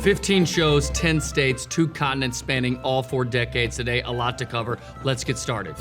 15 shows, 10 states, 2 continents spanning all 4 decades today. A lot to cover. Let's get started.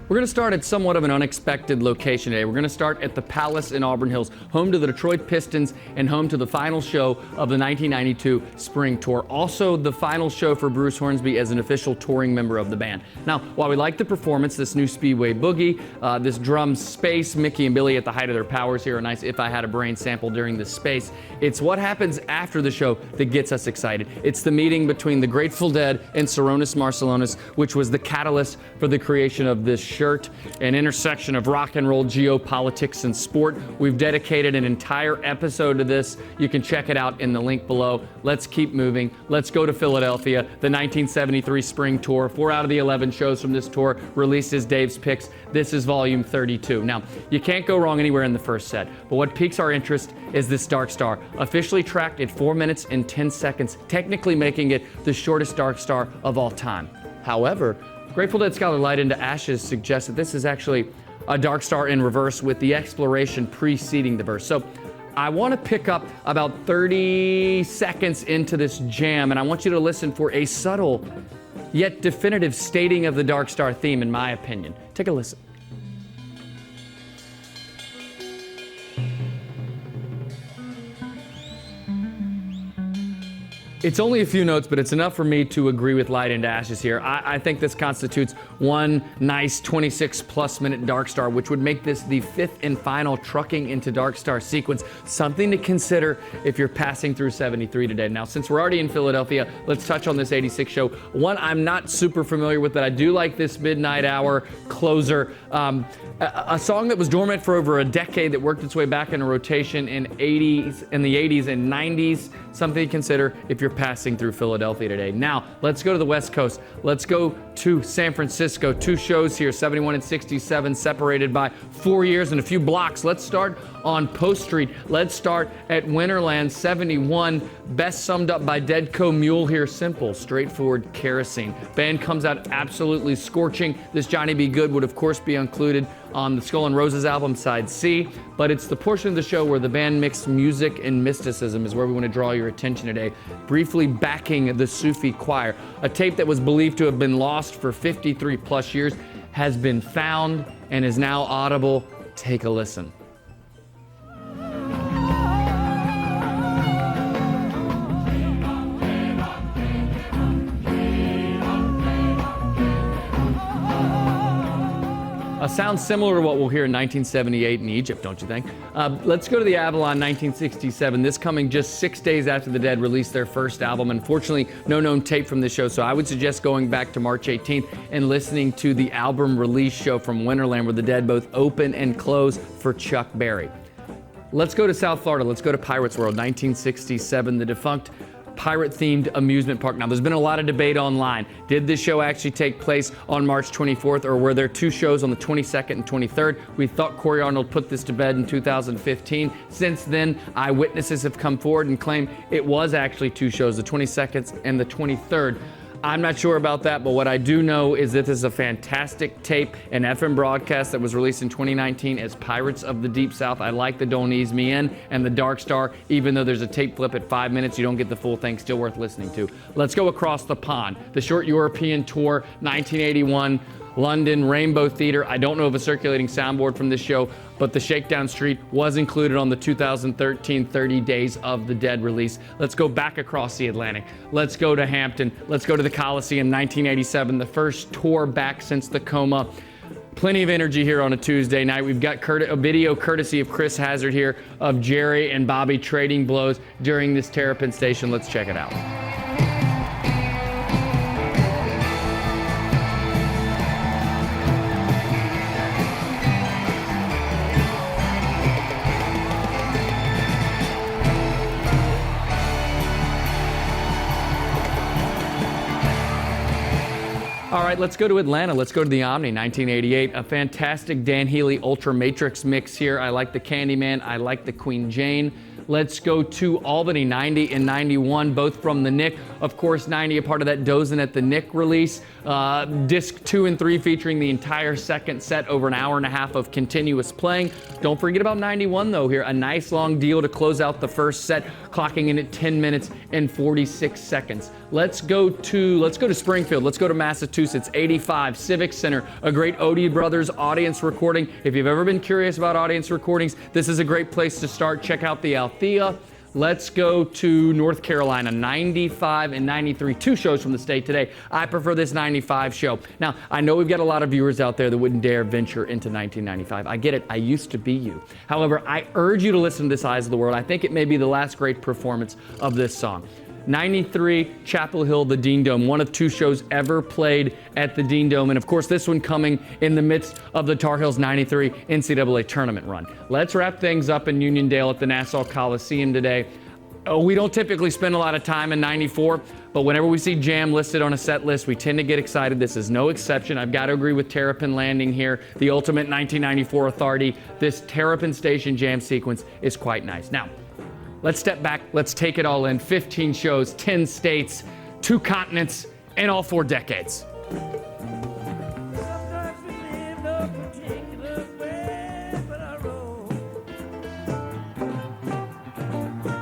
We're going to start at somewhat of an unexpected location today. We're going to start at the Palace in Auburn Hills, home to the Detroit Pistons and home to the final show of the 1992 Spring Tour. Also the final show for Bruce Hornsby as an official touring member of the band. Now, while we like the performance, this new Speedway Boogie, this drum space, Mickey and Billy at the height of their powers here, a nice If I Had a Brain sample during this space. It's what happens after the show that gets us excited. It's the meeting between the Grateful Dead and Saronis Marcellonis, which was the catalyst for the creation of this shirt, an intersection of rock and roll, geopolitics, and sport. We've dedicated an entire episode to this. You can check it out in the link below. Let's keep moving. Let's go to Philadelphia. The 1973 Spring Tour. 4 out of the 11 shows from this tour released as Dave's picks. This is volume 32. Now, you can't go wrong anywhere in the first set, but what piques our interest is this Dark Star, officially tracked at 4 minutes and 10 seconds, technically making it the shortest Dark Star of all time. However, Grateful Dead scholar Light into Ashes suggests that this is actually a Dark Star in reverse with the exploration preceding the verse. So I want to pick up about 30 seconds into this jam, and I want you to listen for a subtle yet definitive stating of the Dark Star theme, in my opinion. Take a listen. It's only a few notes, but it's enough for me to agree with Light into Ashes here. I think this constitutes one nice 26-plus minute Dark Star, which would make this the 5th and final trucking into Dark Star sequence. Something to consider if you're passing through 73 today. Now, since we're already in Philadelphia, let's touch on this 86 show. One I'm not super familiar with, but I do like this Midnight Hour closer. A song that was dormant for over a decade that worked its way back into rotation in the 80s and 90s. Something to consider if you're passing through Philadelphia today. Now, let's go to the West Coast. Let's go to San Francisco. 2 shows here, 71 and 67, separated by 4 years and a few blocks. Let's start on Post Street. Let's start at Winterland, 71. Best summed up by Deadco Mule here. Simple, straightforward kerosene. Band comes out absolutely scorching. This Johnny B. Good would, of course, be included on the Skull and Roses album, Side C, but it's the portion of the show where the band mixed music and mysticism is where we want to draw your attention today. Briefly backing the Sufi Choir, a tape that was believed to have been lost for 53 plus years, has been found and is now audible. Take a listen. Sounds similar to what we'll hear in 1978 in Egypt, don't you think? Let's go to the Avalon 1967. This coming just 6 days after the Dead released their first album. Unfortunately, no known tape from this show, so I would suggest going back to March 18th and listening to the album release show from Winterland, where the Dead both open and close for Chuck Berry. Let's go to South Florida. Let's go to Pirates World 1967, the defunct pirate-themed amusement park. Now, there's been a lot of debate online. Did this show actually take place on March 24th, or were there 2 shows on the 22nd and 23rd? We thought Corey Arnold put this to bed in 2015. Since then, eyewitnesses have come forward and claimed it was actually 2 shows, the 22nd and the 23rd. I'm not sure about that, but what I do know is that this is a fantastic tape, an FM broadcast that was released in 2019 as Pirates of the Deep South. I like the Don't Ease Me In and the Dark Star, even though there's a tape flip at 5 minutes, you don't get the full thing, still worth listening to. Let's go across the pond. The Short European Tour, 1981, London, Rainbow Theater. I don't know of a circulating soundboard from this show, but the Shakedown Street was included on the 2013 30 Days of the Dead release. Let's go back across the Atlantic. Let's go to Hampton. Let's go to the Coliseum, 1987, the first tour back since the coma. Plenty of energy here on a Tuesday night. We've got a video courtesy of Chris Hazard here of Jerry and Bobby trading blows during this Terrapin station. Let's check it out. All right, let's go to Atlanta. Let's go to the Omni, 1988. A fantastic Dan Healy Ultra Matrix mix here. I like the Candyman. I like the Queen Jane. Let's go to Albany, 90 and 91, both from the Nick. Of course, 90 a part of that Dozin' at the Nick release. Disc 2 and 3 featuring the entire second set, over an hour and a half of continuous playing. Don't forget about 91 though here, a nice long deal to close out the first set, clocking in at 10 minutes and 46 seconds. Let's go to Springfield. Let's go to Massachusetts, 85, Civic Center, a great Odie Brothers audience recording. If you've ever been curious about audience recordings, this is a great place to start. Check out the Althea. Let's go to North Carolina, 95 and 93, 2 shows from the state today. I prefer this 95 show. Now, I know we've got a lot of viewers out there that wouldn't dare venture into 1995. I get it. I used to be you. However, I urge you to listen to this Eyes of the World. I think it may be the last great performance of this song. 93, Chapel Hill, the Dean Dome, one of 2 shows ever played at the Dean Dome. And of course, this one coming in the midst of the Tar Heels 93 NCAA tournament run. Let's wrap things up in Uniondale at the Nassau Coliseum today. We don't typically spend a lot of time in 94, but whenever we see Jam listed on a set list, we tend to get excited. This is no exception. I've got to agree with Terrapin Landing here, the ultimate 1994 authority. This Terrapin Station Jam sequence is quite nice. Now, let's step back. Let's take it all in. 15 shows, 10 states, 2 continents, and all 4 decades.